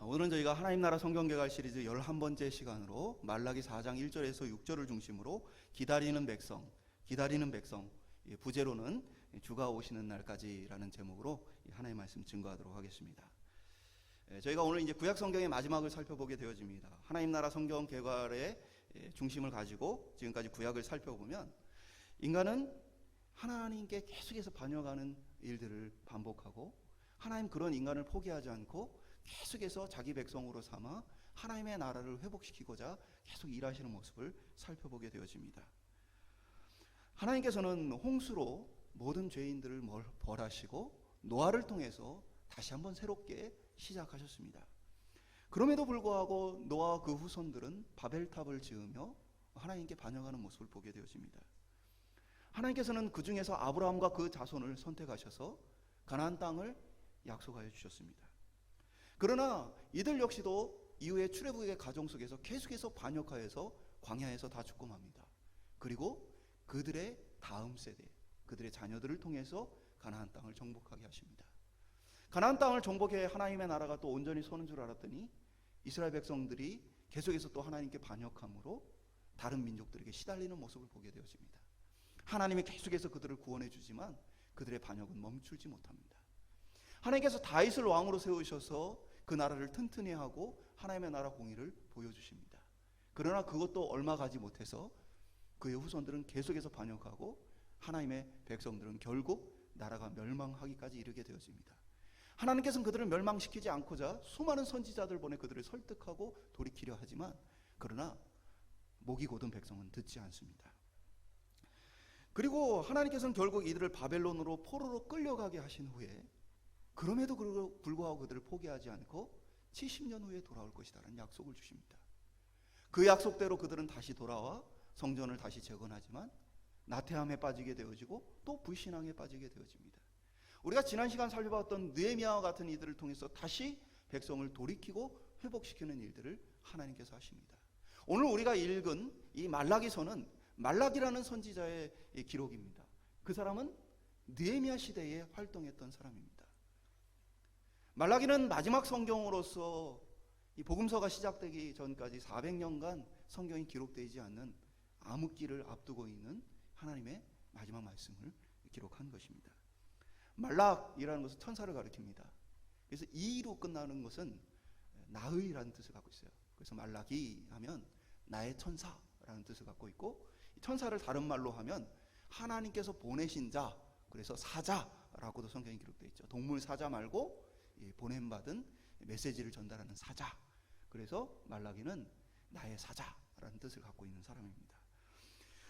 오늘은 저희가 하나님 나라 성경개발 시리즈 11번째 시간으로 말라기 4장 1절에서 6절을 중심으로 기다리는 백성, 부제로는 주가 오시는 날까지라는 제목으로 하나님의 말씀 증거하도록 하겠습니다. 저희가 오늘 이제 구약 성경의 마지막을 살펴보게 되어집니다. 하나님 나라 성경 개발의 중심을 가지고 지금까지 구약을 살펴보면 인간은 하나님께 계속해서 반역하는 일들을 반복하고 하나님 그런 인간을 포기하지 않고 계속해서 자기 백성으로 삼아 하나님의 나라를 회복시키고자 계속 일하시는 모습을 살펴보게 되어집니다. 하나님께서는 홍수로 모든 죄인들을 벌하시고 노아를 통해서 다시 한번 새롭게 시작하셨습니다. 그럼에도 불구하고 노아와 그 후손들은 바벨탑을 지으며 하나님께 반역하는 모습을 보게 되어집니다. 하나님께서는 그 중에서 아브라함과 그 자손을 선택하셔서 가나안 땅을 약속하여 주셨습니다. 그러나 이들 역시도 이후에 출애굽의 가정 속에서 계속해서 반역하여서 광야에서 다 죽고 맙니다. 그리고 그들의 다음 세대, 그들의 자녀들을 통해서 가나안 땅을 정복하게 하십니다. 가나안 땅을 정복해 하나님의 나라가 또 온전히 서는 줄 알았더니 이스라엘 백성들이 계속해서 또 하나님께 반역함으로 다른 민족들에게 시달리는 모습을 보게 되어집니다. 하나님이 계속해서 그들을 구원해 주지만 그들의 반역은 멈추지 못합니다. 하나님께서 다윗을 왕으로 세우셔서 그 나라를 튼튼히 하고 하나님의 나라 공의를 보여주십니다. 그러나 그것도 얼마 가지 못해서 그의 후손들은 계속해서 반역하고 하나님의 백성들은 결국 나라가 멸망하기까지 이르게 되어집니다. 하나님께서는 그들을 멸망시키지 않고자 수많은 선지자들 보내 그들을 설득하고 돌이키려 하지만 그러나 목이 곧은 백성은 듣지 않습니다. 그리고 하나님께서는 결국 이들을 바벨론으로 포로로 끌려가게 하신 후에 그럼에도 불구하고 그들을 포기하지 않고 70년 후에 돌아올 것이다라는 약속을 주십니다. 그 약속대로 그들은 다시 돌아와 성전을 다시 재건하지만 나태함에 빠지게 되어지고 또 불신앙에 빠지게 되어집니다. 우리가 지난 시간 살펴봤던 느헤미야와 같은 이들을 통해서 다시 백성을 돌이키고 회복시키는 일들을 하나님께서 하십니다. 오늘 우리가 읽은 이 말라기서는 말라기라는 선지자의 기록입니다. 그 사람은 느헤미야 시대에 활동했던 사람입니다. 말라기는 마지막 성경으로서 이 복음서가 시작되기 전까지 400년간 성경이 기록되지 않는 암흑기를 앞두고 있는 하나님의 마지막 말씀을 기록한 것입니다. 말락이라는 것은 천사를 가리킵니다. 그래서 이로 끝나는 것은 나의라는 뜻을 갖고 있어요. 그래서 말라기 하면 나의 천사라는 뜻을 갖고 있고 천사를 다른 말로 하면 하나님께서 보내신 자, 그래서 사자라고도 성경에 기록되어 있죠. 동물 사자 말고 보냄받은 메시지를 전달하는 사자. 그래서 말라기는 나의 사자라는 뜻을 갖고 있는 사람입니다.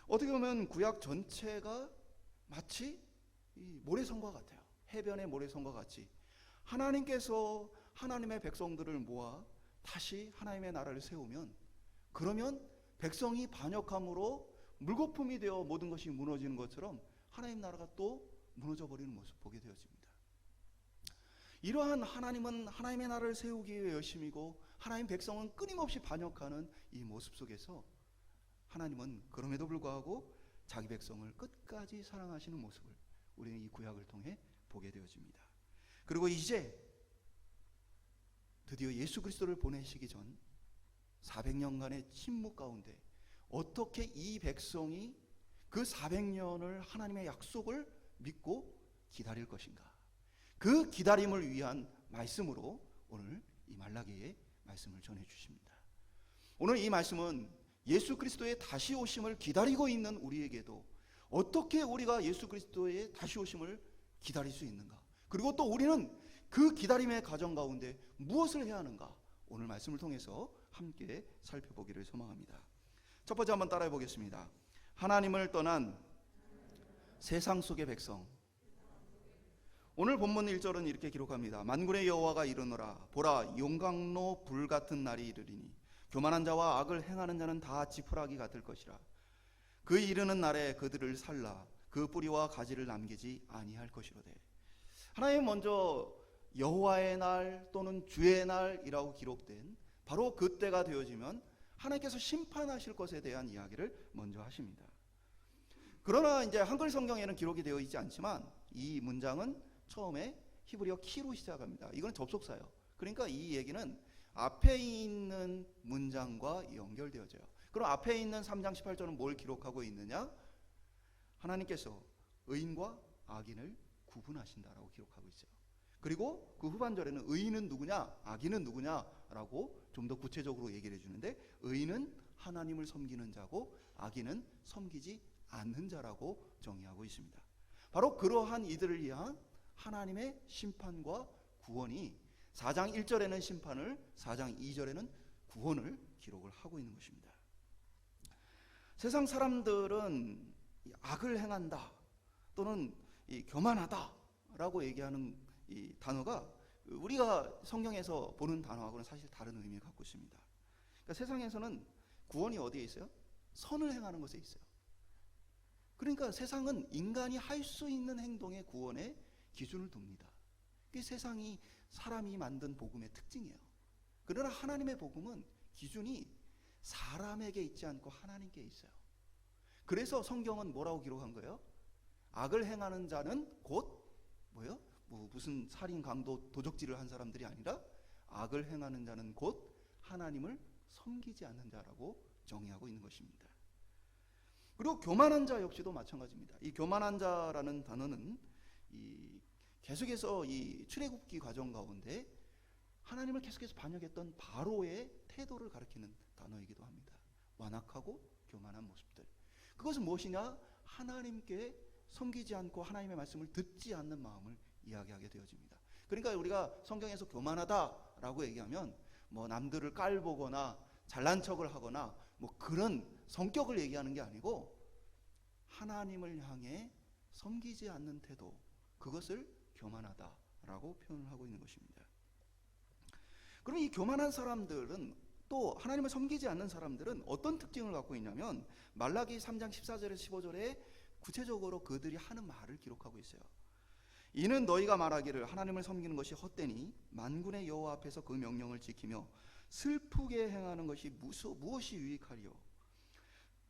어떻게 보면 구약 전체가 마치 모래성과 같아요. 해변의 모래성과 같이 하나님께서 하나님의 백성들을 모아 다시 하나님의 나라를 세우면 그러면 백성이 반역함으로 물거품이 되어 모든 것이 무너지는 것처럼 하나님 나라가 또 무너져 버리는 모습 보게 되어집니다. 이러한 하나님은 하나님의 나라를 세우기 위해 열심이고 하나님 백성은 끊임없이 반역하는 이 모습 속에서 하나님은 그럼에도 불구하고 자기 백성을 끝까지 사랑하시는 모습을 우리는 이 구약을 통해 보게 되어집니다. 그리고 이제 드디어 예수 그리스도를 보내시기 전 400년간의 침묵 가운데 어떻게 이 백성이 그 400년을 하나님의 약속을 믿고 기다릴 것인가, 그 기다림을 위한 말씀으로 오늘 이 말라기의 말씀을 전해 주십니다. 오늘 이 말씀은 예수 그리스도의 다시 오심을 기다리고 있는 우리에게도 어떻게 우리가 예수 그리스도의 다시 오심을 기다릴 수 있는가, 그리고 또 우리는 그 기다림의 과정 가운데 무엇을 해야 하는가, 오늘 말씀을 통해서 함께 살펴보기를 소망합니다. 첫 번째 한번 따라해 보겠습니다. 하나님을 떠난 세상 속의 백성. 오늘 본문 1절은 이렇게 기록합니다. 만군의 여호와가 이르노라, 보라 용광로 불같은 날이 이르리니 교만한 자와 악을 행하는 자는 다 지푸라기 같을 것이라. 그 이르는 날에 그들을 살라 그 뿌리와 가지를 남기지 아니할 것이로되. 하나님 먼저 여호와의 날 또는 주의 날이라고 기록된 바로 그때가 되어지면 하나님께서 심판하실 것에 대한 이야기를 먼저 하십니다. 그러나 이제 한글 성경에는 기록이 되어 있지 않지만 이 문장은 처음에 히브리어 키로 시작합니다. 이건 접속사예요. 그러니까 이 얘기는 앞에 있는 문장과 연결되어져요. 그럼 앞에 있는 3장 18절은 뭘 기록하고 있느냐? 하나님께서 의인과 악인을 구분하신다라고 기록하고 있어요. 그리고 그 후반절에는 의인은 누구냐, 악인은 누구냐라고 좀 더 구체적으로 얘기를 해주는데, 의인은 하나님을 섬기는 자고 악인은 섬기지 않는 자라고 정의하고 있습니다. 바로 그러한 이들을 위한 하나님의 심판과 구원이 4장 1절에는 심판을, 4장 2절에는 구원을 기록을 하고 있는 것입니다. 세상 사람들은 악을 행한다 또는 교만하다라고 얘기하는 이 단어가 우리가 성경에서 보는 단어하고는 사실 다른 의미를 갖고 있습니다. 그러니까 세상에서는 구원이 어디에 있어요? 선을 행하는 것에 있어요. 그러니까 세상은 인간이 할 수 있는 행동의 구원에 기준을 둡니다. 그게 세상이 사람이 만든 복음의 특징이에요. 그러나 하나님의 복음은 기준이 사람에게 있지 않고 하나님께 있어요. 그래서 성경은 뭐라고 기록한 거예요? 악을 행하는 자는 곧 뭐예요? 무슨 살인, 강도, 도적질을 한 사람들이 아니라 악을 행하는 자는 곧 하나님을 섬기지 않는 자라고 정의하고 있는 것입니다. 그리고 교만한 자 역시도 마찬가지입니다. 이 교만한 자라는 단어는 계속해서 이 출애굽기 과정 가운데 하나님을 계속해서 반역했던 바로의 태도를 가리키는 단어이기도 합니다. 완악하고 교만한 모습들. 그것은 무엇이냐? 하나님께 섬기지 않고 하나님의 말씀을 듣지 않는 마음을 이야기하게 되어집니다. 그러니까 우리가 성경에서 교만하다라고 얘기하면 남들을 깔보거나 잘난 척을 하거나 그런 성격을 얘기하는 게 아니고 하나님을 향해 섬기지 않는 태도, 그것을 교만하다라고 표현을 하고 있는 것입니다. 그럼 이 교만한 사람들은, 또 하나님을 섬기지 않는 사람들은 어떤 특징을 갖고 있냐면 말라기 3장 14절에서 15절에 구체적으로 그들이 하는 말을 기록하고 있어요. 이는 너희가 말하기를 하나님을 섬기는 것이 헛되니 만군의 여호와 앞에서 그 명령을 지키며 슬프게 행하는 것이 무엇이 유익하리요?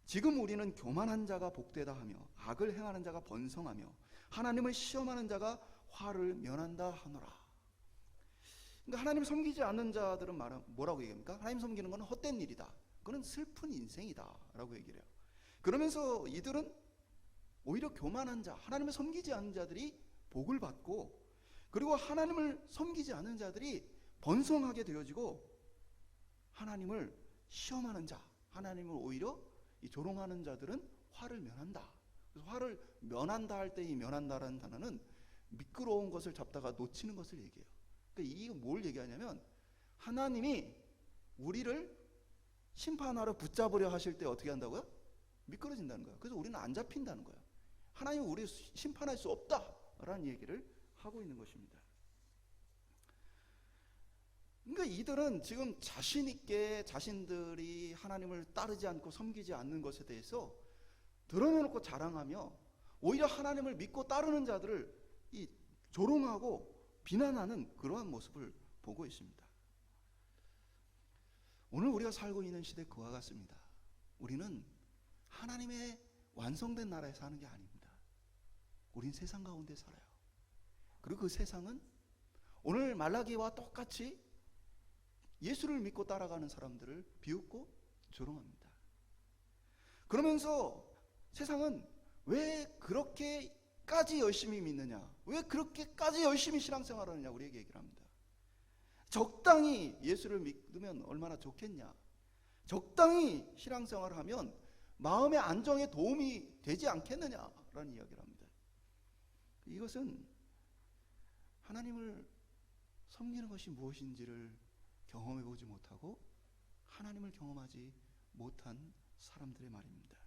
지금 우리는 교만한 자가 복되다 하며 악을 행하는 자가 번성하며 하나님을 시험하는 자가 화를 면한다 하노라. 그러니까 하나님을 섬기지 않는 자들은 뭐라고 얘기합니까? 하나님 섬기는 것은 헛된 일이다. 그건 슬픈 인생이다 라고 얘기를 해요. 그러면서 이들은 오히려 교만한 자, 하나님을 섬기지 않는 자들이 복을 받고, 그리고 하나님을 섬기지 않는 자들이 번성하게 되어지고, 하나님을 시험하는 자, 하나님을 오히려 조롱하는 자들은 화를 면한다. 그래서 화를 면한다 할 때 이 면한다라는 단어는 미끄러운 것을 잡다가 놓치는 것을 얘기해요. 그러니까 이게 뭘 얘기하냐면 하나님이 우리를 심판하러 붙잡으려 하실 때 어떻게 한다고요? 미끄러진다는 거예요. 그래서 우리는 안 잡힌다는 거예요. 하나님은 우리를 심판할 수 없다라는 얘기를 하고 있는 것입니다. 그러니까 이들은 지금 자신 있게 자신들이 하나님을 따르지 않고 섬기지 않는 것에 대해서 드러내놓고 자랑하며 오히려 하나님을 믿고 따르는 자들을 조롱하고 비난하는 그러한 모습을 보고 있습니다. 오늘 우리가 살고 있는 시대 그와 같습니다. 우리는 하나님의 완성된 나라에 사는 게 아닙니다. 우린 세상 가운데 살아요. 그리고 그 세상은 오늘 말라기와 똑같이 예수를 믿고 따라가는 사람들을 비웃고 조롱합니다. 그러면서 세상은 왜 그렇게까지 열심히 믿느냐, 왜 그렇게까지 열심히 신앙생활을 하느냐 우리에게 얘기를 합니다. 적당히 예수를 믿으면 얼마나 좋겠냐, 적당히 신앙생활을 하면 마음의 안정에 도움이 되지 않겠느냐라는 이야기를 합니다. 이것은 하나님을 섬기는 것이 무엇인지를 경험해 보지 못하고 하나님을 경험하지 못한 사람들의 말입니다.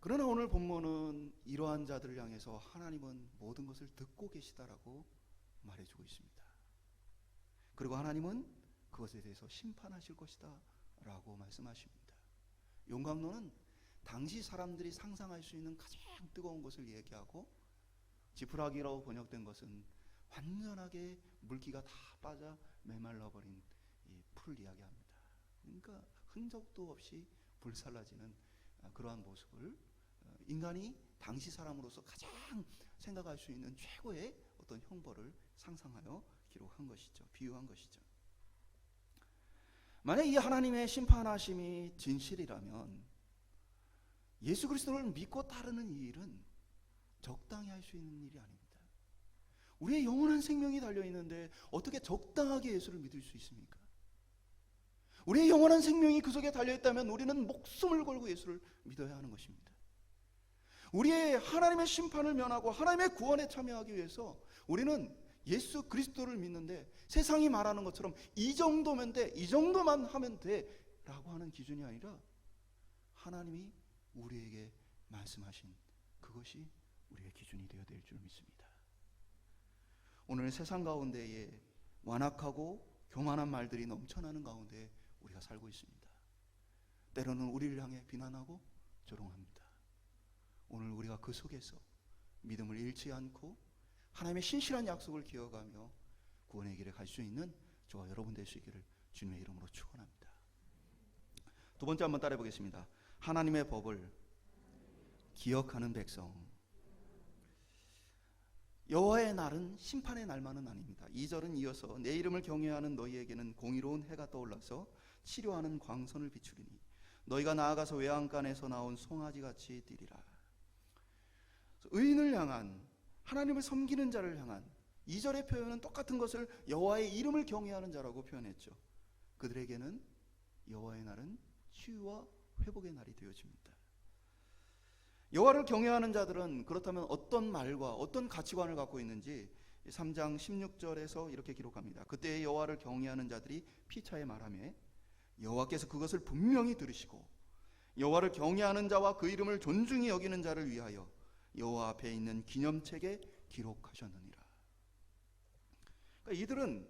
그러나 오늘 본문은 이러한 자들을 향해서 하나님은 모든 것을 듣고 계시다라고 말해주고 있습니다. 그리고 하나님은 그것에 대해서 심판하실 것이다 라고 말씀하십니다. 용광로는 당시 사람들이 상상할 수 있는 가장 뜨거운 것을 얘기하고, 지푸라기라고 번역된 것은 완전하게 물기가 다 빠져 메말라버린 이 풀을 이야기합니다. 그러니까 흔적도 없이 불살라지는 그러한 모습을 인간이 당시 사람으로서 가장 생각할 수 있는 최고의 어떤 형벌을 상상하여 기록한 것이죠. 비유한 것이죠. 만약 이 하나님의 심판하심이 진실이라면 예수 그리스도를 믿고 따르는 이 일은 적당히 할 수 있는 일이 아닙니다. 우리의 영원한 생명이 달려있는데 어떻게 적당하게 예수를 믿을 수 있습니까? 우리의 영원한 생명이 그 속에 달려있다면 우리는 목숨을 걸고 예수를 믿어야 하는 것입니다. 우리의 하나님의 심판을 면하고 하나님의 구원에 참여하기 위해서 우리는 예수 그리스도를 믿는데 세상이 말하는 것처럼 이 정도면 돼, 이 정도만 하면 돼 라고 하는 기준이 아니라 하나님이 우리에게 말씀하신 그것이 우리의 기준이 되어야 될 줄 믿습니다. 오늘 세상 가운데에 완악하고 교만한 말들이 넘쳐나는 가운데 우리가 살고 있습니다. 때로는 우리를 향해 비난하고 조롱합니다. 오늘 우리가 그 속에서 믿음을 잃지 않고 하나님의 신실한 약속을 기억하며 구원의 길에 갈 수 있는 저와 여러분 될 수 있기를 주님의 이름으로 축원합니다. 두 번째 한번 따라해 보겠습니다. 하나님의 법을 기억하는 백성. 여호와의 날은 심판의 날만은 아닙니다. 2절은 이어서 내 이름을 경외하는 너희에게는 공의로운 해가 떠올라서 치료하는 광선을 비추리니 너희가 나아가서 외양간에서 나온 송아지같이 뛰리라. 의인을 향한, 하나님을 섬기는 자를 향한 2절의 표현은 똑같은 것을 여호와의 이름을 경외하는 자라고 표현했죠. 그들에게는 여호와의 날은 치유와 회복의 날이 되어집니다. 여호와를 경외하는 자들은 그렇다면 어떤 말과 어떤 가치관을 갖고 있는지 3장 16절에서 이렇게 기록합니다. 그때 여호와를 경외하는 자들이 피차에 말하며 여호와께서 그것을 분명히 들으시고 여호와를 경외하는 자와 그 이름을 존중히 여기는 자를 위하여 여호와 앞에 있는 기념책에 기록하셨느니라. 그러니까 이들은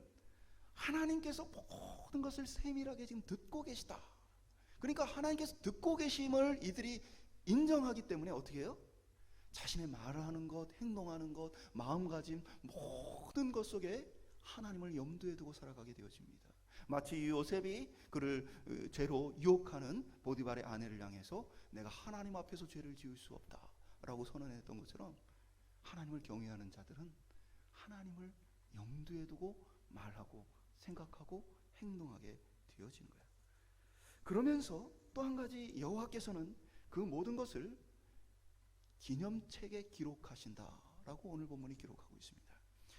하나님께서 모든 것을 세밀하게 지금 듣고 계시다. 그러니까 하나님께서 듣고 계심을 이들이 인정하기 때문에 어떻게 해요? 자신의 말하는 것, 행동하는 것, 마음가짐 모든 것 속에 하나님을 염두에 두고 살아가게 되어집니다. 마치 요셉이 그를 죄로 유혹하는 보디발의 아내를 향해서 내가 하나님 앞에서 죄를 지을 수 없다 라고 선언했던 것처럼 하나님을 경외하는 자들은 하나님을 염두에 두고 말하고 생각하고 행동하게 되어지는 거예요. 그러면서 또 한 가지 여호와께서는 그 모든 것을 기념책에 기록하신다라고 오늘 본문이 기록하고 있습니다.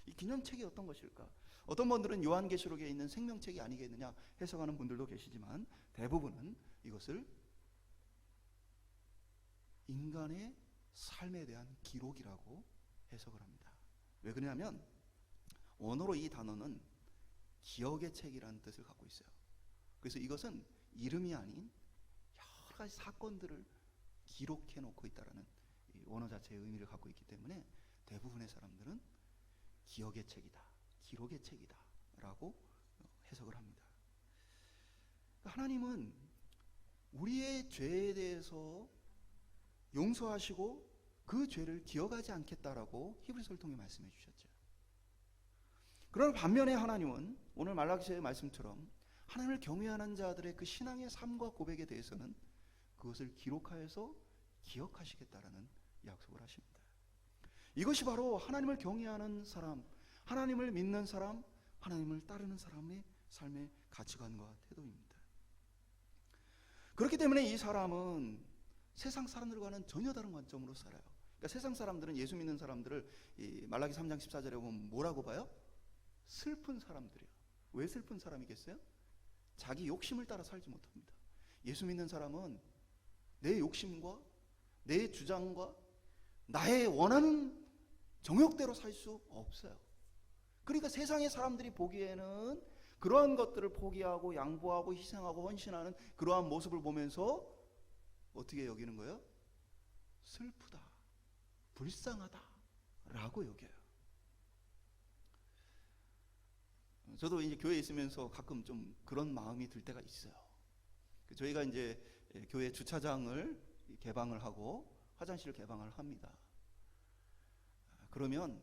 이 기념책이 어떤 것일까? 어떤 분들은 요한계시록에 있는 생명책이 아니겠느냐 해석하는 분들도 계시지만 대부분은 이것을 인간의 삶에 대한 기록이라고 해석을 합니다. 왜 그러냐면 원어로 이 단어는 기억의 책이라는 뜻을 갖고 있어요. 그래서 이것은 이름이 아닌 여러 가지 사건들을 기록해 놓고 있다라는 원어 자체의 의미를 갖고 있기 때문에 대부분의 사람들은 기억의 책이다, 기록의 책이다 라고 해석을 합니다. 하나님은 우리의 죄에 대해서 용서하시고 그 죄를 기억하지 않겠다라고 히브리서를 통해 말씀해 주셨죠. 그러나 반면에 하나님은 오늘 말라기서의 말씀처럼 하나님을 경외하는 자들의 그 신앙의 삶과 고백에 대해서는 그것을 기록하여서 기억하시겠다라는 약속을 하십니다. 이것이 바로 하나님을 경외하는 사람, 하나님을 믿는 사람, 하나님을 따르는 사람의 삶의 가치관과 태도입니다. 그렇기 때문에 이 사람은 세상 사람들과는 전혀 다른 관점으로 살아요. 그러니까 세상 사람들은 예수 믿는 사람들을 이 말라기 3장 14절에 보면 뭐라고 봐요? 슬픈 사람들이에요. 왜 슬픈 사람이겠어요? 자기 욕심을 따라 살지 못합니다. 예수 믿는 사람은 내 욕심과 내 주장과 나의 원하는 정욕대로 살 수 없어요. 그러니까 세상의 사람들이 보기에는 그러한 것들을 포기하고 양보하고 희생하고 헌신하는 그러한 모습을 보면서 어떻게 여기는 거예요? 슬프다, 불쌍하다 라고 여겨요. 저도 이제 교회에 있으면서 가끔 좀 그런 마음이 들 때가 있어요. 저희가 이제 교회 주차장을 개방을 하고 화장실을 개방을 합니다. 그러면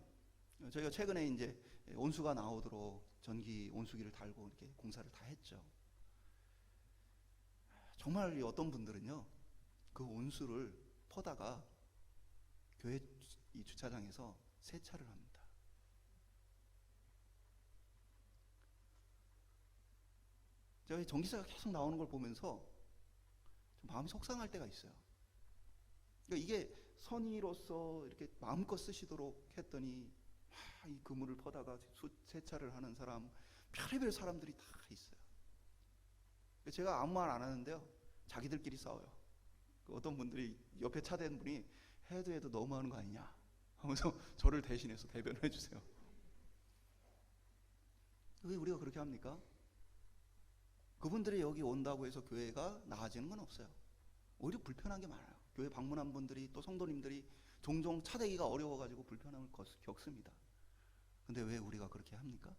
저희가 최근에 이제 온수가 나오도록 전기 온수기를 달고 이렇게 공사를 다 했죠. 정말 어떤 분들은요, 그 온수를 퍼다가 교회 이 주차장에서 세차를 합니다. 제가 전기세가 계속 나오는 걸 보면서 좀 마음이 속상할 때가 있어요. 그러니까 이게 선의로서 이렇게 마음껏 쓰시도록 했더니 이 그물을 퍼다가 세차를 하는 사람, 별의별 사람들이 다 있어요. 제가 아무 말 안 하는데요, 자기들끼리 싸워요. 어떤 분들이 옆에 차대는 분이 해도 너무하는 거 아니냐 하면서 저를 대신해서 대변을 해주세요. 왜 우리가 그렇게 합니까? 그분들이 여기 온다고 해서 교회가 나아지는 건 없어요. 오히려 불편한 게 많아요. 교회 방문한 분들이, 또 성도님들이 종종 차대기가 어려워가지고 불편함을 겪습니다. 근데 왜 우리가 그렇게 합니까?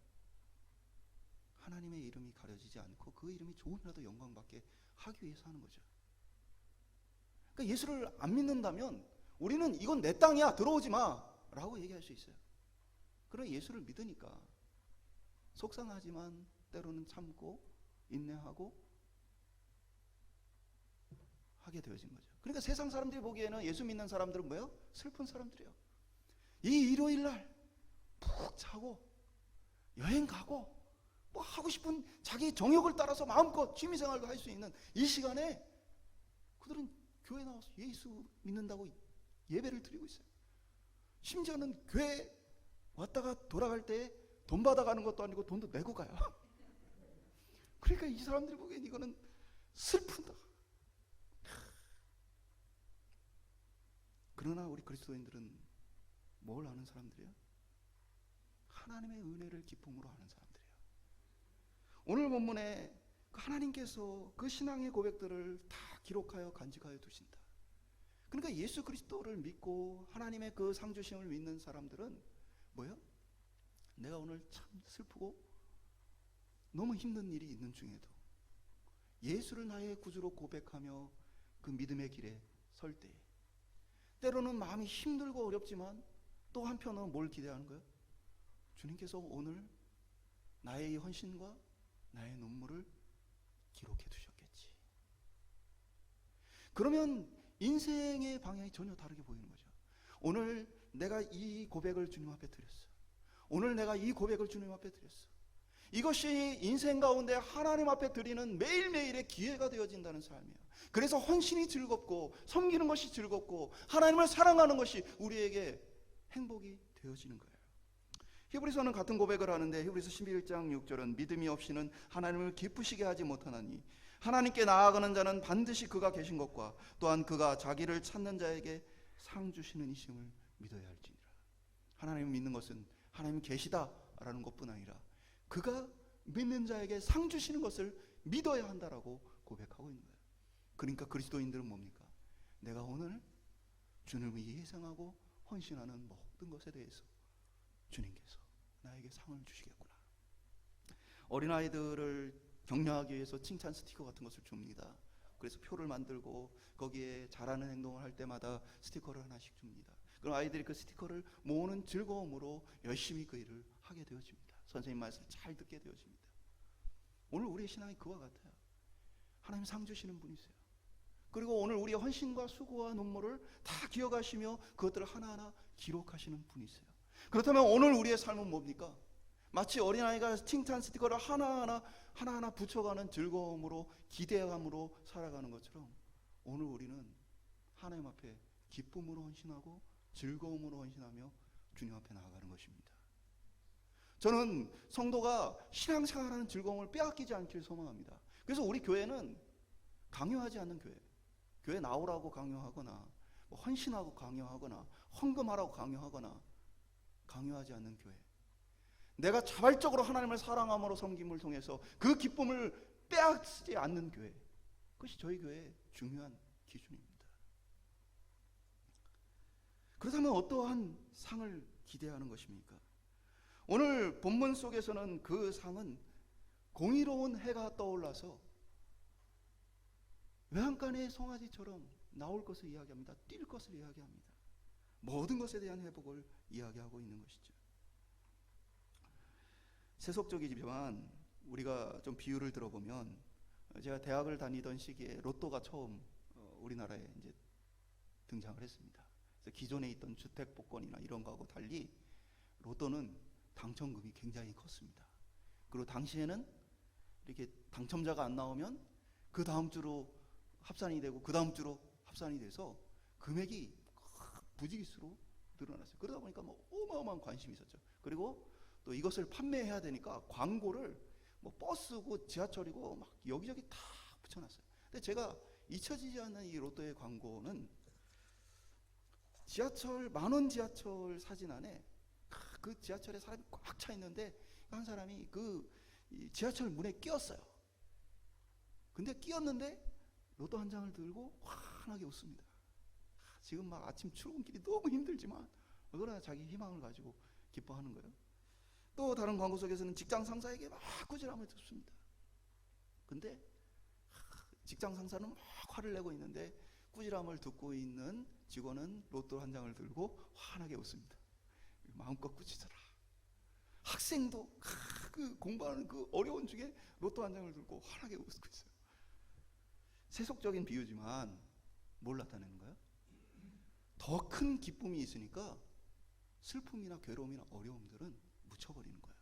하나님의 이름이 가려지지 않고 그 이름이 조금이라도 영광받게 하기 위해서 하는 거죠. 그러니까 예수를 안 믿는다면 우리는 이건 내 땅이야, 들어오지 마 라고 얘기할 수 있어요. 그러나 예수를 믿으니까 속상하지만 때로는 참고 인내하고 하게 되어진 거죠. 그러니까 세상 사람들이 보기에는 예수 믿는 사람들은 뭐예요? 슬픈 사람들이에요. 이 일요일날 푹 자고 여행 가고 뭐 하고 싶은 자기 정욕을 따라서 마음껏 취미생활도 할 수 있는 이 시간에 그들은 교회 나와서 예수 믿는다고 예배를 드리고 있어요. 심지어는 교회 왔다가 돌아갈 때 돈 받아가는 것도 아니고 돈도 내고 가요. 그러니까 이 사람들이 보기엔 이거는 슬픈다. 그러나 우리 그리스도인들은 뭘 아는 사람들이에요? 하나님의 은혜를 기쁨으로 아는 사람들이에요. 오늘 본문에 하나님께서 그 신앙의 고백들을 다 기록하여 간직하여 두신다. 그러니까 예수 그리스도를 믿고 하나님의 그 상주심을 믿는 사람들은 뭐예요? 내가 오늘 참 슬프고 너무 힘든 일이 있는 중에도 예수를 나의 구주로 고백하며 그 믿음의 길에 설 때에 때로는 마음이 힘들고 어렵지만 또 한편으로 뭘 기대하는 거예요? 주님께서 오늘 나의 이 헌신과 나의 눈물을 기록해 두셨겠지. 그러면 인생의 방향이 전혀 다르게 보이는 거죠. 오늘 내가 이 고백을 주님 앞에 드렸어. 오늘 내가 이 고백을 주님 앞에 드렸어. 이것이 인생 가운데 하나님 앞에 드리는 매일매일의 기회가 되어진다는 삶이에요. 그래서 헌신이 즐겁고 섬기는 것이 즐겁고 하나님을 사랑하는 것이 우리에게 행복이 되어지는 거예요. 히브리서는 같은 고백을 하는데 히브리서 11장 6절은 믿음이 없이는 하나님을 기쁘시게 하지 못하나니 하나님께 나아가는 자는 반드시 그가 계신 것과 또한 그가 자기를 찾는 자에게 상 주시는 이심을 믿어야 할지니라. 하나님을 믿는 것은 하나님 계시다라는 것뿐 아니라 그가 믿는 자에게 상 주시는 것을 믿어야 한다라고 고백하고 있는 거예요. 그러니까 그리스도인들은 뭡니까? 내가 오늘 주님을 위해 희생하고 헌신하는 모든 것에 대해서 주님께서 나에게 상을 주시겠구나. 어린아이들을 격려하기 위해서 칭찬 스티커 같은 것을 줍니다. 그래서 표를 만들고 거기에 잘하는 행동을 할 때마다 스티커를 하나씩 줍니다. 그럼 아이들이 그 스티커를 모으는 즐거움으로 열심히 그 일을 하게 되어집니다. 선생님 말씀을 잘 듣게 되어집니다. 오늘 우리의 신앙이 그와 같아요. 하나님 상 주시는 분이세요. 그리고 오늘 우리의 헌신과 수고와 눈물을 다 기억하시며 그것들을 하나하나 기록하시는 분이세요. 그렇다면 오늘 우리의 삶은 뭡니까? 마치 어린아이가 칭찬 스티커를 하나하나 붙여가는 즐거움으로 기대감으로 살아가는 것처럼 오늘 우리는 하나님 앞에 기쁨으로 헌신하고 즐거움으로 헌신하며 주님 앞에 나아가는 것입니다. 저는 성도가 신앙생활하는 즐거움을 빼앗기지 않기를 소망합니다. 그래서 우리 교회는 강요하지 않는 교회, 교회 나오라고 강요하거나 헌신하고 강요하거나 헌금하라고 강요하거나 강요하지 않는 교회, 내가 자발적으로 하나님을 사랑함으로 섬김을 통해서 그 기쁨을 빼앗지 않는 교회, 그것이 저희 교회의 중요한 기준입니다. 그렇다면 어떠한 상을 기대하는 것입니까? 오늘 본문 속에서는 그 상은 공의로운 해가 떠올라서 외양간의 송아지처럼 나올 것을 이야기합니다. 뛸 것을 이야기합니다. 모든 것에 대한 회복을 이야기하고 있는 것이죠. 세속적이지만 우리가 좀 비유를 들어보면, 제가 대학을 다니던 시기에 로또가 처음 우리나라에 이제 등장을 했습니다. 그래서 기존에 있던 주택 복권이나 이런 거하고 달리 로또는 당첨금이 굉장히 컸습니다. 그리고 당시에는 이렇게 당첨자가 안 나오면 그 다음 주로 합산이 되고 그 다음 주로 합산이 돼서 금액이 부지기수로 늘어났어요. 그러다 보니까 뭐 어마어마한 관심이 있었죠. 그리고 또 이것을 판매해야 되니까 광고를 뭐 버스고 지하철이고 막 여기저기 다 붙여놨어요. 근데 제가 잊혀지지 않는 이 로또의 광고는 지하철, 만원 지하철 사진 안에 그 지하철에 사람이 꽉 차 있는데 한 사람이 그 지하철 문에 끼었어요. 근데 끼었는데 로또 한 장을 들고 환하게 웃습니다. 지금 막 아침 출근길이 너무 힘들지만 그러나 자기 희망을 가지고 기뻐하는 거예요. 또 다른 광고 속에서는 직장 상사에게 막 꾸지람을 듣습니다. 근데 직장 상사는 막 화를 내고 있는데 꾸지람을 듣고 있는 직원은 로또 한 장을 들고 환하게 웃습니다. 마음껏 꾸짖어라. 학생도 그 공부하는 그 어려운 중에 로또 한 장을 들고 환하게 웃고 있어요. 세속적인 비유지만 뭘 나타내는 거예요? 더 큰 기쁨이 있으니까 슬픔이나 괴로움이나 어려움들은 묻혀버리는 거예요.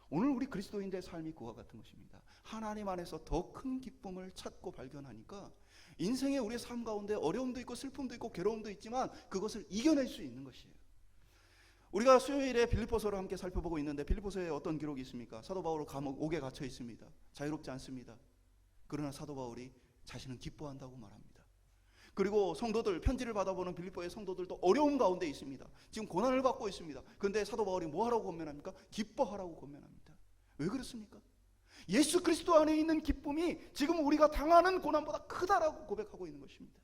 오늘 우리 그리스도인들의 삶이 그와 같은 것입니다. 하나님 안에서 더 큰 기쁨을 찾고 발견하니까 인생의 우리의 삶 가운데 어려움도 있고 슬픔도 있고 괴로움도 있지만 그것을 이겨낼 수 있는 것이에요. 우리가 수요일에 빌립보서를 함께 살펴보고 있는데 빌립보서에 어떤 기록이 있습니까? 사도 바울은 감옥에 갇혀 있습니다. 자유롭지 않습니다. 그러나 사도 바울이 자신은 기뻐한다고 말합니다. 그리고 성도들, 편지를 받아보는 빌립보의 성도들도 어려움 가운데 있습니다. 지금 고난을 받고 있습니다. 그런데 사도 바울이 뭐 하라고 권면합니까? 기뻐하라고 권면합니다. 왜 그렇습니까? 예수 그리스도 안에 있는 기쁨이 지금 우리가 당하는 고난보다 크다라고 고백하고 있는 것입니다.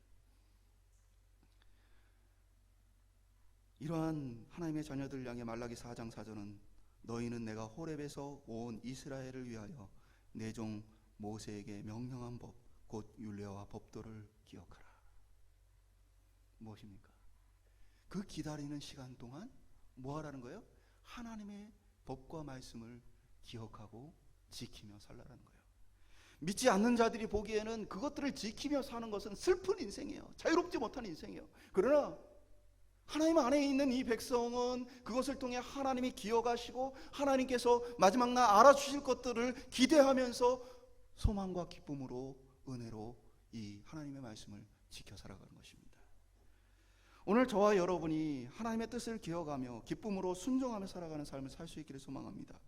이러한 하나님의 자녀들 향해 말라기 4장 4절은 너희는 내가 호렙에서 온 이스라엘을 위하여 내 종 모세에게 명령한 법 곧 율례와 법도를 기억하라. 무엇입니까? 그 기다리는 시간 동안 뭐 하라는 거예요? 하나님의 법과 말씀을 기억하고 지키며 살라는 거예요. 믿지 않는 자들이 보기에는 그것들을 지키며 사는 것은 슬픈 인생이에요. 자유롭지 못한 인생이에요. 그러나 하나님 안에 있는 이 백성은 그것을 통해 하나님이 기억하시고 하나님께서 마지막 날 알아주실 것들을 기대하면서 소망과 기쁨으로 은혜로 이 하나님의 말씀을 지켜 살아가는 것입니다. 오늘 저와 여러분이 하나님의 뜻을 기억하며 기쁨으로 순종하며 살아가는 삶을 살 수 있기를 소망합니다.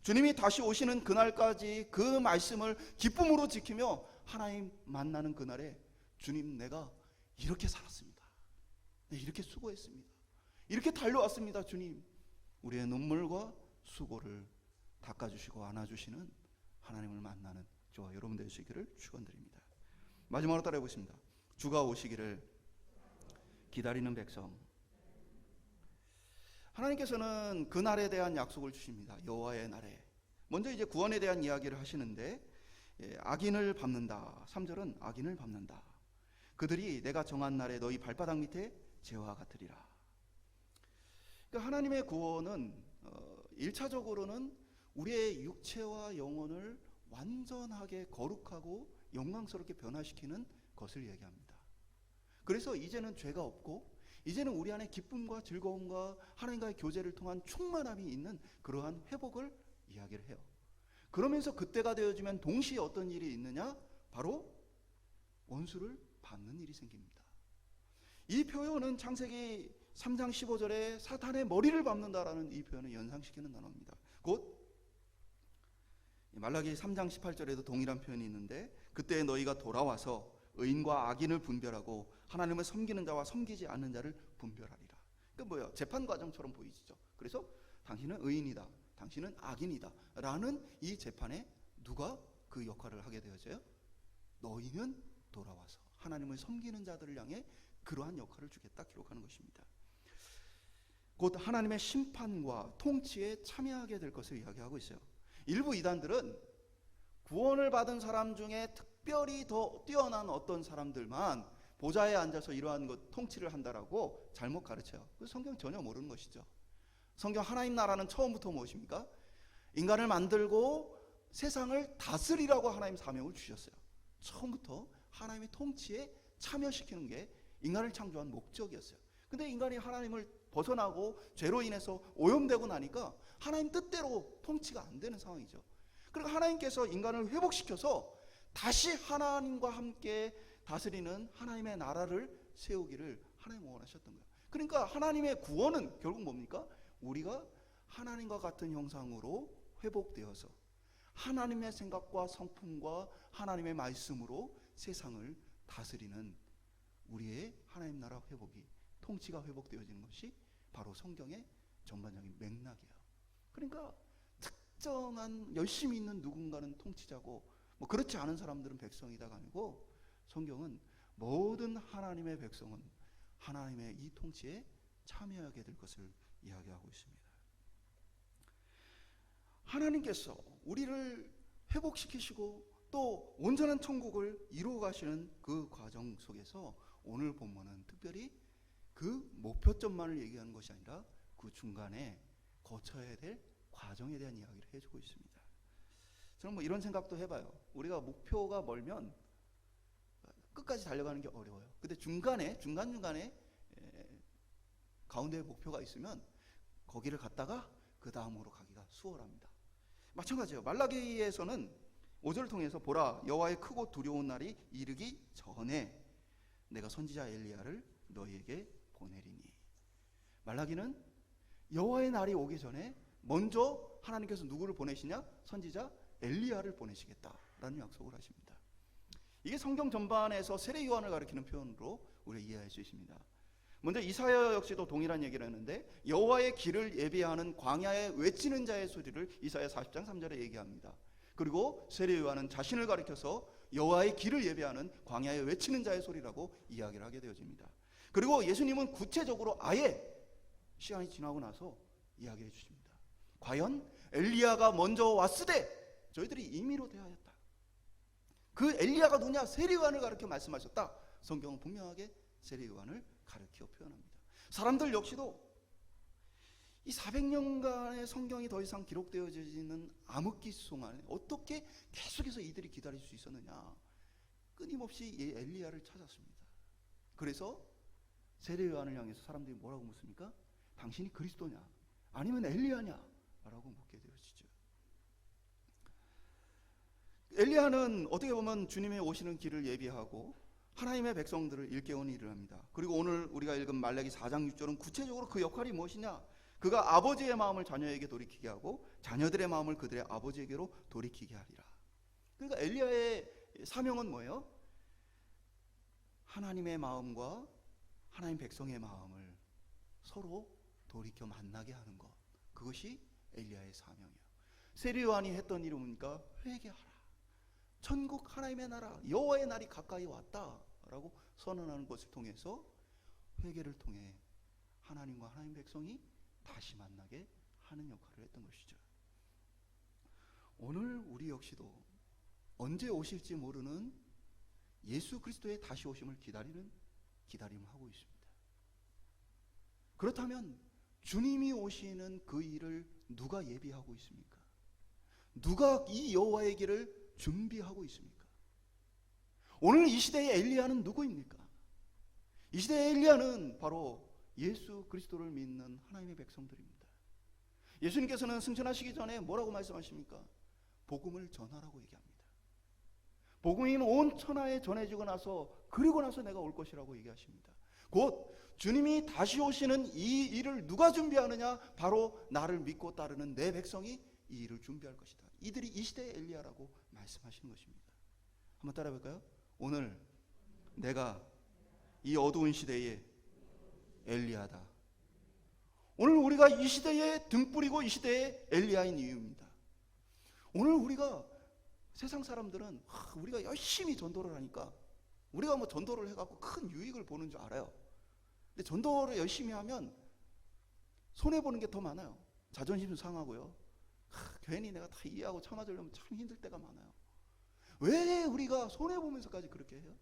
주님이 다시 오시는 그날까지 그 말씀을 기쁨으로 지키며 하나님 만나는 그날에 주님 내가 이렇게 살았습니다. 네, 이렇게 수고했습니다. 이렇게 달려왔습니다. 주님 우리의 눈물과 수고를 닦아주시고 안아주시는 하나님을 만나는 저와 여러분 되시기를 축원드립니다. 마지막으로 따라해 보겠습니다. 주가 오시기를 기다리는 백성. 하나님께서는 그날에 대한 약속을 주십니다. 여호와의 날에. 먼저 이제 구원에 대한 이야기를 하시는데 악인을 밟는다. 3절은 악인을 밟는다. 그들이 내가 정한 날에 너희 발바닥 밑에 재와 같으리라. 그러니까 하나님의 구원은 1차적으로는 우리의 육체와 영혼을 완전하게 거룩하고 영광스럽게 변화시키는 것을 얘기합니다. 그래서 이제는 죄가 없고 이제는 우리 안에 기쁨과 즐거움과 하나님과의 교제를 통한 충만함이 있는 그러한 회복을 이야기를 해요. 그러면서 그때가 되어지면 동시에 어떤 일이 있느냐? 바로 원수를 밟는 일이 생깁니다. 이 표현은 창세기 3장 15절에 사탄의 머리를 밟는다라는 이 표현을 연상시키는 단어입니다. 곧 말라기 3장 18절에도 동일한 표현이 있는데 그때 너희가 돌아와서 의인과 악인을 분별하고 하나님을 섬기는 자와 섬기지 않는 자를 분별하리라. 그러니까 뭐예요? 재판 과정처럼 보이시죠? 그래서 당신은 의인이다, 당신은 악인이다 라는 이 재판에 누가 그 역할을 하게 되어져요? 너희는 돌아와서 하나님을 섬기는 자들을 향해 그러한 역할을 주겠다 기록하는 것입니다. 곧 하나님의 심판과 통치에 참여하게 될 것을 이야기하고 있어요. 일부 이단들은 구원을 받은 사람 중에 특별히 더 뛰어난 어떤 사람들만 보좌에 앉아서 이러한 것 통치를 한다라고 잘못 가르쳐요. 그 성경 전혀 모르는 것이죠. 성경 하나님 나라는 처음부터 무엇입니까? 인간을 만들고 세상을 다스리라고 하나님 사명을 주셨어요. 처음부터 하나님의 통치에 참여시키는 게 인간을 창조한 목적이었어요. 근데 인간이 하나님을 벗어나고 죄로 인해서 오염되고 나니까 하나님 뜻대로 통치가 안 되는 상황이죠. 그리고 하나님께서 인간을 회복시켜서 다시 하나님과 함께 다스리는 하나님의 나라를 세우기를 하나님 원하셨던 거예요. 그러니까 하나님의 구원은 결국 뭡니까? 우리가 하나님과 같은 형상으로 회복되어서 하나님의 생각과 성품과 하나님의 말씀으로 세상을 다스리는 우리의 하나님 나라 회복이, 통치가 회복되어지는 것이 바로 성경의 전반적인 맥락이에요. 그러니까 특정한 열심히 있는 누군가는 통치자고 뭐 그렇지 않은 사람들은 백성이다가 아니고, 성경은 모든 하나님의 백성은 하나님의 이 통치에 참여하게 될 것을 이야기하고 있습니다. 하나님께서 우리를 회복시키시고 또 온전한 천국을 이루어 가시는 그 과정 속에서 오늘 본문은 특별히 그 목표점만을 얘기하는 것이 아니라 그 중간에 거쳐야 될 과정에 대한 이야기를 해주고 있습니다. 저는 뭐 이런 생각도 해봐요. 우리가 목표가 멀면 끝까지 달려가는 게 어려워요. 근데 중간중간에 가운데에 목표가 있으면 거기를 갔다가 그 다음으로 가기가 수월합니다. 마찬가지예요. 말라기에서는 5절을 통해서 보라, 여호와의 크고 두려운 날이 이르기 전에 내가 선지자 엘리야를 너희에게 보내리니. 말라기는 여호와의 날이 오기 전에 먼저 하나님께서 누구를 보내시냐? 선지자 엘리야를 보내시겠다라는 약속을 하십니다. 이게 성경 전반에서 세례 요한을 가리키는 표현으로 우리가 이해할 수 있습니다. 먼저 이사야 역시도 동일한 얘기를 했는데, 여호와의 길을 예비하는 광야에 외치는 자의 소리를 이사야 40장 3절에 얘기합니다. 그리고 세례 요한은 자신을 가리켜서 여호와의 길을 예비하는 광야에 외치는 자의 소리라고 이야기를 하게 되어집니다. 그리고 예수님은 구체적으로 아예 시간이 지나고 나서 이야기해 주십니다. 과연 엘리야가 먼저 왔으되 저희들이 임의로 대하였다. 그 엘리야가 누구냐? 세례 요한을 가리켜 말씀하셨다. 성경은 분명하게 세례 요한을 가르쳐 표현합니다. 사람들 역시도 이 400년간의 성경이 더 이상 기록되어지는 암흑기 동안에 어떻게 계속해서 이들이 기다릴 수 있었느냐? 끊임없이 이 엘리야를 찾았습니다. 그래서 세례 요한을 향해서 사람들이 뭐라고 묻습니까? 당신이 그리스도냐? 아니면 엘리야냐? 라고 묻게 되어지죠. 엘리야는 어떻게 보면 주님의 오시는 길을 예비하고 하나님의 백성들을 일깨우는 일을 합니다. 그리고 오늘 우리가 읽은 말라기 4장 6절은 구체적으로 그 역할이 무엇이냐? 그가 아버지의 마음을 자녀에게 돌이키게 하고 자녀들의 마음을 그들의 아버지에게로 돌이키게 하리라. 그러니까 엘리야의 사명은 뭐예요? 하나님의 마음과 하나님 백성의 마음을 서로 돌이켜 만나게 하는 것, 그것이 엘리야의 사명이에요. 세례 요한이 했던 일은 뭡니까? 회개하라. 천국 하나님의 나라, 여호와의 날이 가까이 왔다라고 선언하는 것을 통해서 회개를 통해 하나님과 하나님 백성이 다시 만나게 하는 역할을 했던 것이죠. 오늘 우리 역시도 언제 오실지 모르는 예수 그리스도의 다시 오심을 기다림을 하고 있습니다. 그렇다면 주님이 오시는 그 일을 누가 예비하고 있습니까? 누가 이 여호와의 길을 준비하고 있습니까? 오늘 이 시대의 엘리야는 누구입니까? 이 시대의 엘리야는 바로 예수 그리스도를 믿는 하나님의 백성들입니다. 예수님께서는 승천하시기 전에 뭐라고 말씀하십니까? 복음을 전하라고 얘기합니다. 복음이 온 천하에 전해지고 나서, 그리고 나서 내가 올 것이라고 얘기하십니다. 곧 주님이 다시 오시는 이 일을 누가 준비하느냐? 바로 나를 믿고 따르는 내 백성이 이 일을 준비할 것이다. 이들이 이 시대의 엘리야라고 말씀하시는 것입니다. 한번 따라해 볼까요? 오늘 내가 이 어두운 시대에 엘리야다. 오늘 우리가 이 시대에 등불이고 이 시대에 엘리야인 이유입니다. 오늘 우리가 세상 사람들은 우리가 열심히 전도를 하니까 우리가 뭐 전도를 해갖고 큰 유익을 보는 줄 알아요. 근데 전도를 열심히 하면 손해보는 게 더 많아요. 자존심 상하고요. 괜히 내가 다 이해하고 참아주려면 참 힘들 때가 많아요. 왜 우리가 손해보면서까지 그렇게 해요?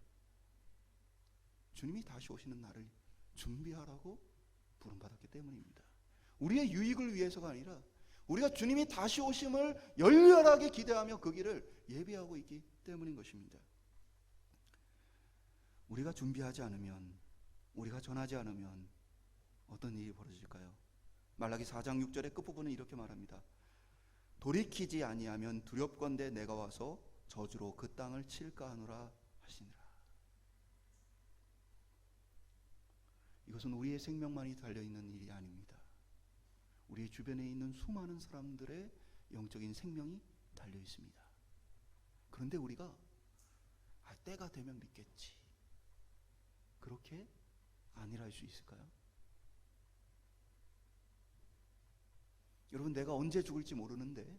주님이 다시 오시는 날을 준비하라고 부름받았기 때문입니다. 우리의 유익을 위해서가 아니라 우리가 주님이 다시 오심을 열렬하게 기대하며 그 길을 예비하고 있기 때문인 것입니다. 우리가 준비하지 않으면, 우리가 전하지 않으면 어떤 일이 벌어질까요? 말라기 4장 6절의 끝부분은 이렇게 말합니다. 돌이키지 아니하면 두렵건대 내가 와서 저주로 그 땅을 칠까 하노라 하시니라. 이것은 우리의 생명만이 달려있는 일이 아닙니다. 우리 주변에 있는 수많은 사람들의 영적인 생명이 달려 있습니다. 그런데 우리가 때가 되면 믿겠지, 그렇게 아니라 할 수 있을까요? 여러분, 내가 언제 죽을지 모르는데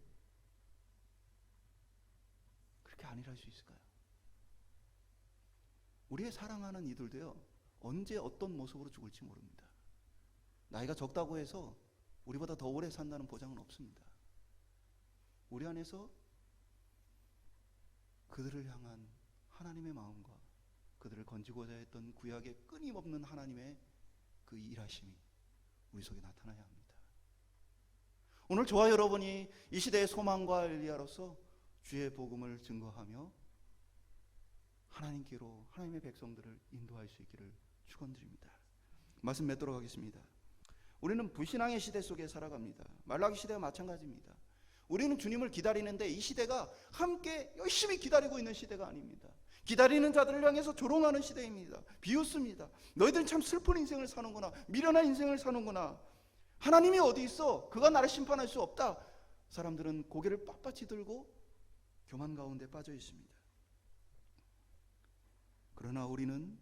그렇게 아니라 할 수 있을까요? 우리의 사랑하는 이들도요, 언제 어떤 모습으로 죽을지 모릅니다. 나이가 적다고 해서 우리보다 더 오래 산다는 보장은 없습니다. 우리 안에서 그들을 향한 하나님의 마음과 그들을 건지고자 했던 구약의 끊임없는 하나님의 그 일하심이 우리 속에 나타나야 합니다. 오늘 저와 여러분이 이 시대의 소망과 엘리야로서 주의 복음을 증거하며 하나님께로 하나님의 백성들을 인도할 수 있기를 축원드립니다. 말씀 맺도록 하겠습니다. 우리는 불신앙의 시대 속에 살아갑니다. 말라기 시대와 마찬가지입니다. 우리는 주님을 기다리는데 이 시대가 함께 열심히 기다리고 있는 시대가 아닙니다. 기다리는 자들을 향해서 조롱하는 시대입니다. 비웃습니다. 너희들은 참 슬픈 인생을 사는구나, 미련한 인생을 사는구나, 하나님이 어디 있어, 그가 나를 심판할 수 없다. 사람들은 고개를 빳빳이 들고 교만 가운데 빠져 있습니다. 그러나 우리는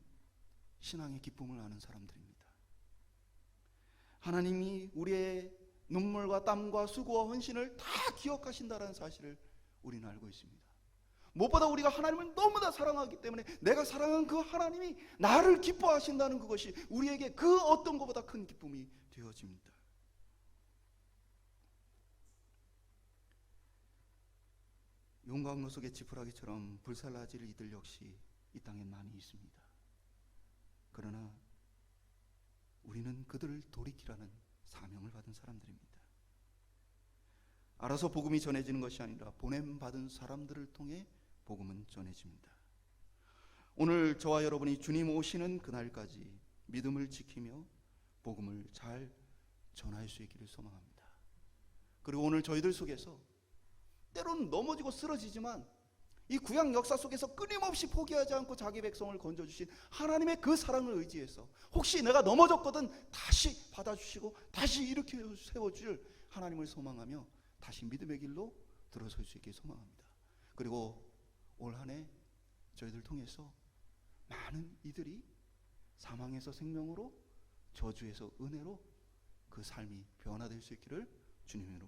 신앙의 기쁨을 아는 사람들입니다. 하나님이 우리의 눈물과 땀과 수고와 헌신을 다 기억하신다는 사실을 우리는 알고 있습니다. 무엇보다 우리가 하나님을 너무나 사랑하기 때문에 내가 사랑하는 그 하나님이 나를 기뻐하신다는 그것이 우리에게 그 어떤 것보다 큰 기쁨이 되어집니다. 용광로 속의 지푸라기처럼 불살라질 이들 역시 이 땅에 많이 있습니다. 그러나 우리는 그들을 돌이키라는 사명을 받은 사람들입니다. 알아서 복음이 전해지는 것이 아니라 보냄받은 사람들을 통해 복음은 전해집니다. 오늘 저와 여러분이 주님 오시는 그날까지 믿음을 지키며 복음을 잘 전할 수 있기를 소망합니다. 그리고 오늘 저희들 속에서 때로는 넘어지고 쓰러지지만 이 구약 역사 속에서 끊임없이 포기하지 않고 자기 백성을 건져주신 하나님의 그 사랑을 의지해서 혹시 내가 넘어졌거든 다시 받아주시고 다시 일으켜 세워줄 하나님을 소망하며 다시 믿음의 길로 들어설 수 있게 소망합니다. 그리고 올 한 해 저희들 통해서 많은 이들이 사망에서 생명으로, 저주에서 은혜로 그 삶이 변화될 수 있기를 주님의 이름으로